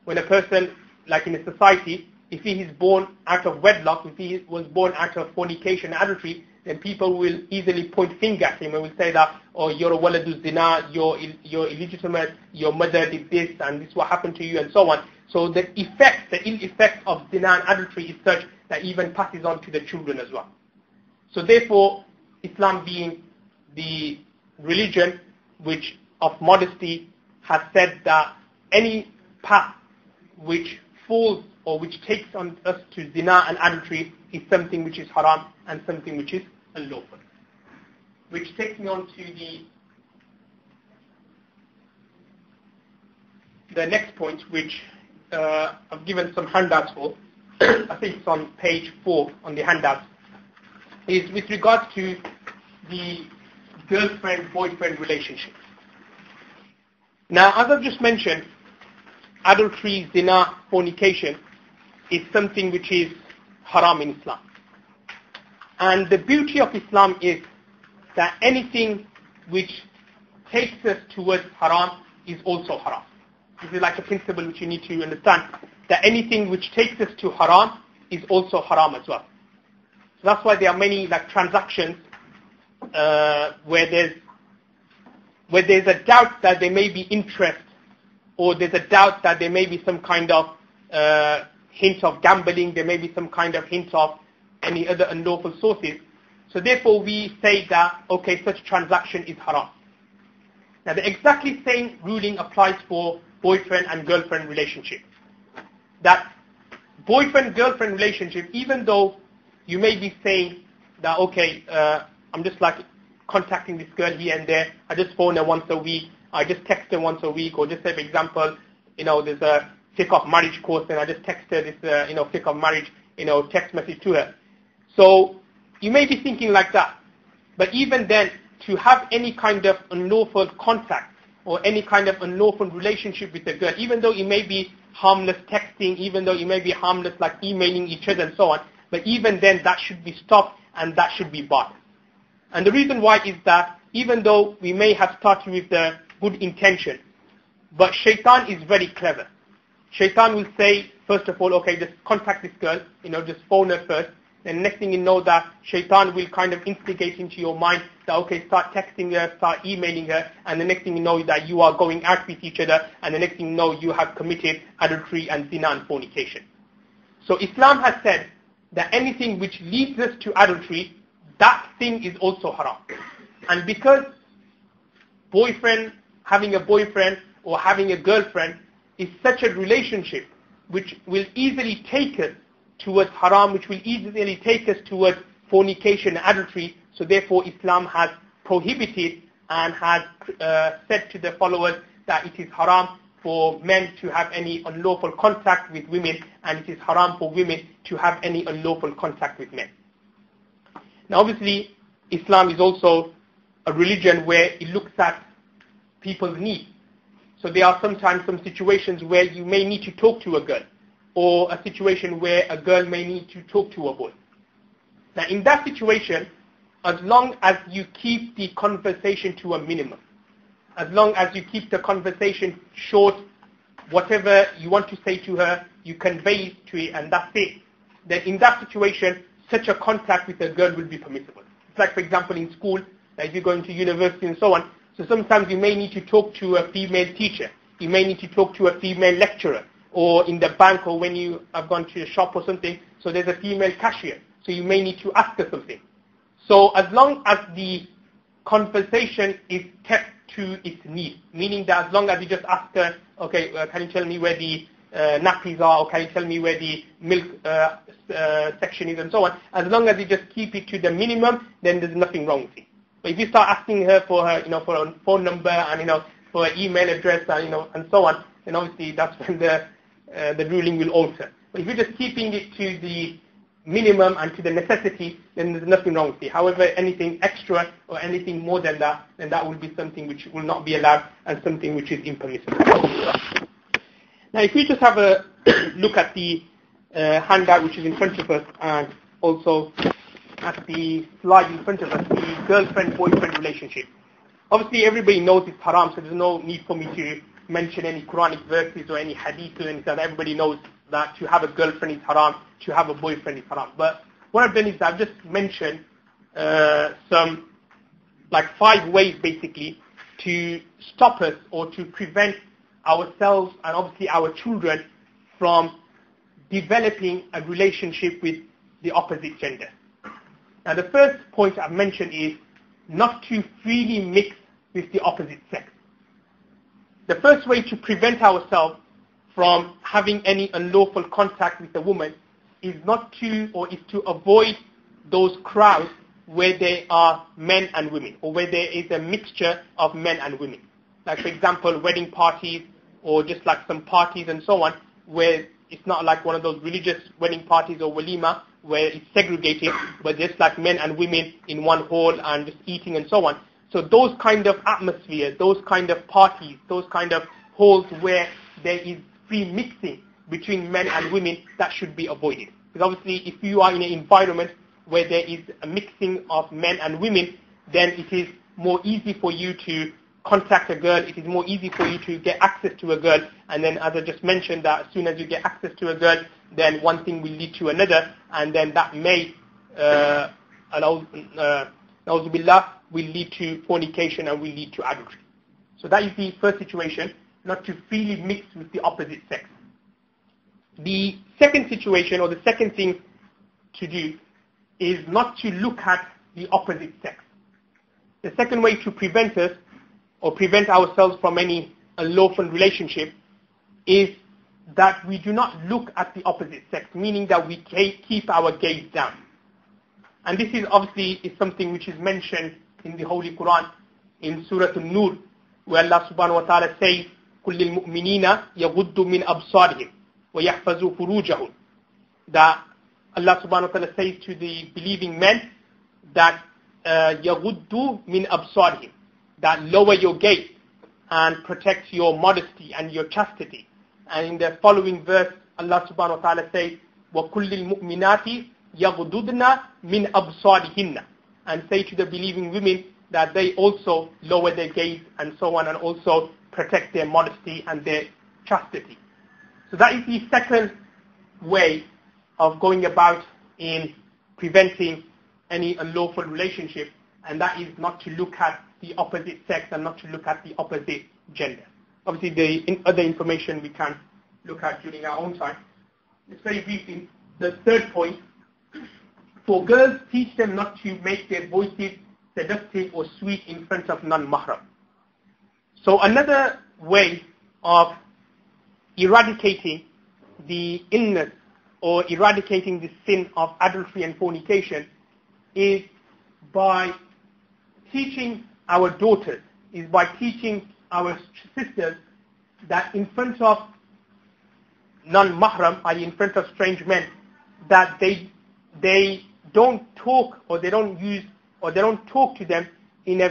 When a person, like in a society, if he is born out of wedlock, if he was born out of fornication, adultery, then people will easily point finger at him and will say that, oh, you're a waladuz zina, you're illegitimate, your mother did this and this is what happened to you and so on. So the effect, the ill effect of zina and adultery is such that even passes on to the children as well. So therefore, Islam being the religion which of modesty has said that any path which falls or which takes on us to zina and adultery is something which is haram and something which is unlawful. Which takes me on to the next point, which I've given some handouts for. I think it's on page 4 on the handouts, is with regards to the girlfriend-boyfriend relationship. Now, as I've just mentioned, adultery, zina, fornication is something which is haram in Islam. And the beauty of Islam is that anything which takes us towards haram is also haram. This is like a principle which you need to understand, that anything which takes us to haram is also haram as well. So that's why there are many like transactions where there's a doubt that there may be interest, or there's a doubt that there may be some kind of hint of gambling, there may be some kind of hint of any other unlawful sources. So therefore we say that, okay, such transaction is haram. Now the exactly same ruling applies for boyfriend and girlfriend relationship. That boyfriend-girlfriend relationship, even though you may be saying that, okay, I'm just like contacting this girl here and there, I just phone her once a week, I just text her once a week, or just say, for example, there's a Fiqh of marriage course and I just text her this, Fiqh of marriage, text message to her. So you may be thinking like that. But even then, to have any kind of unlawful contact or any kind of unlawful relationship with a girl, even though it may be harmless texting, even though it may be harmless like emailing each other and so on, but even then that should be stopped and that should be barred. And the reason why is that even though we may have started with the good intention, but shaitan is very clever. Shaitan will say, first of all, okay, just contact this girl, just phone her first. Then next thing you know that shaitan will kind of instigate into your mind that, okay, start texting her, start emailing her, and the next thing you know that you are going out with each other, and the next thing you know you have committed adultery and zina and fornication. So Islam has said that anything which leads us to adultery, that thing is also haram. And because having a boyfriend or having a girlfriend is such a relationship which will easily take us towards haram, which will easily take us towards fornication and adultery. So therefore Islam has prohibited and has said to the followers that it is haram for men to have any unlawful contact with women, and it is haram for women to have any unlawful contact with men. Now obviously Islam is also a religion where it looks at people's needs. So there are sometimes some situations where you may need to talk to a girl, or a situation where a girl may need to talk to a boy. Now in that situation, as long as you keep the conversation to a minimum, as long as you keep the conversation short, whatever you want to say to her, you convey it to it and that's it, then in that situation, such a contact with a girl will be permissible. It's like, for example, in school, like if you're going to university and so on, so sometimes you may need to talk to a female teacher, you may need to talk to a female lecturer, or in the bank, or when you have gone to a shop or something, so there's a female cashier, so you may need to ask her something. So as long as the conversation is kept to its need, meaning that as long as you just ask her, okay, can you tell me where the nappies are, or can you tell me where the milk section is, and so on, as long as you just keep it to the minimum, then there's nothing wrong with it. But if you start asking her for her, for a phone number and for an email address and and so on, then obviously that's when the ruling will alter. But if you're just keeping it to the minimum and to the necessity, then there's nothing wrong with it. However, anything extra or anything more than that, then that will be something which will not be allowed and something which is impermissible. Now, if we just have a look at the handout which is in front of us, and also at the slide in front of us, the girlfriend-boyfriend relationship. Obviously, everybody knows it's haram, so there's no need for me to mention any Quranic verses or any hadith or anything. Everybody knows that to have a girlfriend is haram, to have a boyfriend is haram. But what I've done is I've just mentioned some, like 5 ways basically, to stop us or to prevent ourselves and obviously our children from developing a relationship with the opposite gender. Now the first point I've mentioned is not to freely mix with the opposite sex. The first way to prevent ourselves from having any unlawful contact with a woman is to avoid those crowds where there are men and women, or where there is a mixture of men and women. Like for example, wedding parties, or just like some parties and so on, where it's not like one of those religious wedding parties or walima, where it's segregated, but just like men and women in one hall and just eating and so on. So those kind of atmosphere, those kind of parties, those kind of halls where there is free mixing between men and women, that should be avoided. Because obviously if you are in an environment where there is a mixing of men and women, then it is more easy for you to contact a girl, it is more easy for you to get access to a girl, and then as I just mentioned, that as soon as you get access to a girl, then one thing will lead to another, and then that may, will lead to fornication and will lead to adultery. So that is the first situation, not to freely mix with the opposite sex. The second situation, or the second thing to do, is not to look at the opposite sex. The second way to prevent us, or prevent ourselves from any unlawful relationship, is that we do not look at the opposite sex, meaning that we keep our gaze down. And this is obviously something which is mentioned in the Holy Quran, in Surah An-Nur, where Allah subhanahu wa ta'ala says, كُلِّ الْمُؤْمِنِينَ يَغُدُّ مِنْ أَبْصَارِهِمْ وَيَحْفَظُوا فُرُوجَهُمْ. That Allah subhanahu wa ta'ala says to the believing men that يَغُدُّ مِنْ أَبْصَارِهِمْ, that lower your gaze and protect your modesty and your chastity. And in the following verse, Allah subhanahu wa ta'ala says, وَكُلِّ الْمُؤْمِنَاتِ يَغْضُضْنَ مِنْ أَبْصَارِهِنَّ, and say to the believing women that they also lower their gaze and so on, and also protect their modesty and their chastity. So that is the second way of going about in preventing any unlawful relationship, and that is not to look at the opposite sex and not to look at the opposite gender. Obviously, the other information we can look at during our own time. It's very briefly, the third point, for girls, teach them not to make their voices seductive or sweet in front of non-mahram. So another way of eradicating the illness or eradicating the sin of adultery and fornication is by teaching our daughters, is by teaching our sisters that in front of non-mahram, i.e. in front of strange men, that they don't talk or they don't use or they don't talk to them in a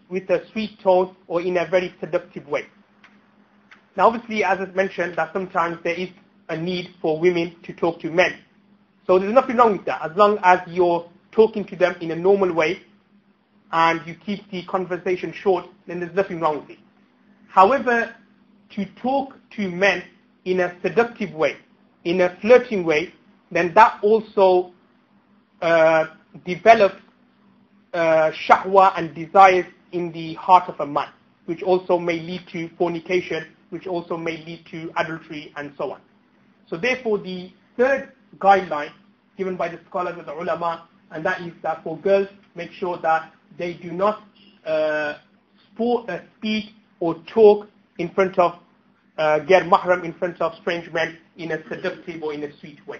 with a sweet tone or in a very seductive way. Now obviously, as I mentioned, that sometimes there is a need for women to talk to men. So there's nothing wrong with that. As long as you're talking to them in a normal way and you keep the conversation short, then there's nothing wrong with it. However, to talk to men in a seductive way, in a flirting way, then that also develops shahwa and desires in the heart of a man, which also may lead to fornication, which also may lead to adultery and so on. So therefore the third guideline given by the scholars of the ulama, and that is that for girls, make sure that they do not speak or talk in front of ghair mahram, in front of strange men in a seductive or in a sweet way.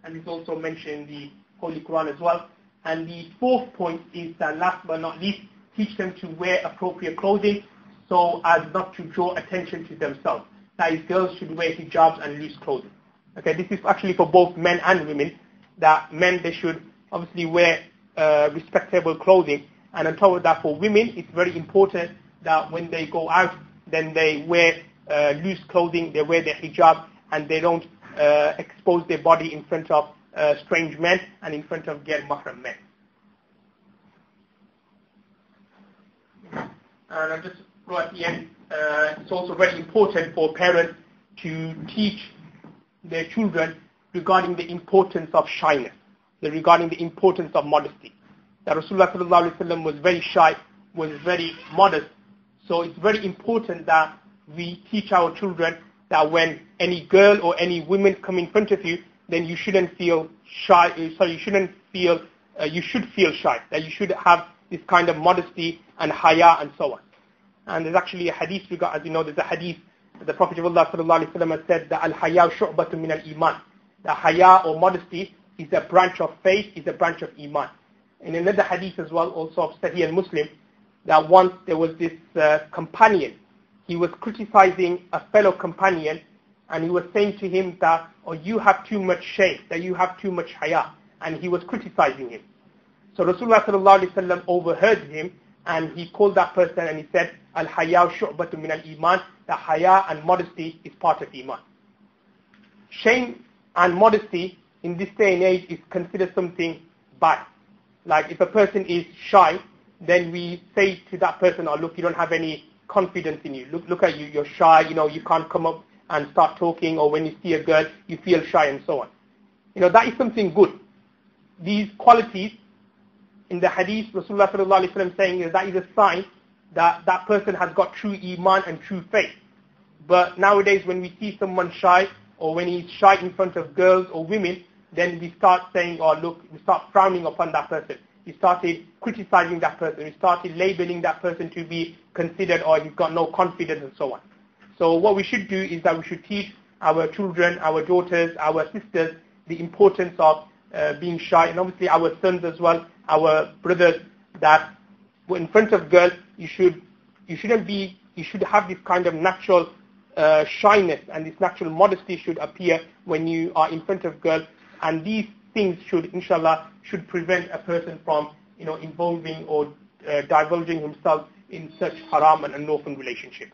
And it's also mentioned in the Holy Quran as well. And the fourth point is that last but not least, teach them to wear appropriate clothing so as not to draw attention to themselves. That is, girls should wear hijabs and loose clothing. Okay, this is actually for both men and women, that men, they should obviously wear respectable clothing. And on top of that, for women, it's very important that when they go out, then they wear loose clothing, they wear their hijab, and they don't expose their body in front of strange men and in front of ghair mahram men. And I just wrote at the end, it's also very important for parents to teach their children regarding the importance of shyness, regarding the importance of modesty. That Rasulullah sallallahu alaihi wasallam was very shy, was very modest. So it's very important that we teach our children that when any girl or any woman come in front of you, then you shouldn't feel shy. You should feel shy. That you should have this kind of modesty and haya and so on. And there's actually a hadith, as you know, there's a hadith that the Prophet of Allah sallallahu alaihi wasallam has said that al-haya shu'batun min al-iman. The haya or modesty is a branch of faith, is a branch of iman. In another hadith as well, also of Sahih al-Muslim, that once there was this companion, he was criticizing a fellow companion, and he was saying to him that, oh, you have too much shame, that you have too much haya, and he was criticizing him. So Rasulullah sallallahu alaihi wasallam overheard him, and he called that person and he said, al-haya shu'batun min al-iman, that haya and modesty is part of iman. Shame and modesty in this day and age is considered something bad. Like if a person is shy, then we say to that person, oh look, you don't have any confidence in you. Look at you, you're shy, you can't come up and start talking, or when you see a girl, you feel shy and so on. That is something good. These qualities in the hadith, Rasulullah sallallahu alaihi wasallam saying that is a sign that that person has got true iman and true faith. But nowadays when we see someone shy, or when he's shy in front of girls or women, then we start saying, oh look, we start frowning upon that person. We started criticizing that person. We started labeling that person to be considered, or he's got no confidence and so on. So what we should do is that we should teach our children, our daughters, our sisters, the importance of being shy, and obviously our sons as well, our brothers, that in front of girls, you should have this kind of natural shyness, and this natural modesty should appear when you are in front of girls, and these things should, inshallah, should prevent a person from, involving or divulging himself in such haram and unlawful relationship.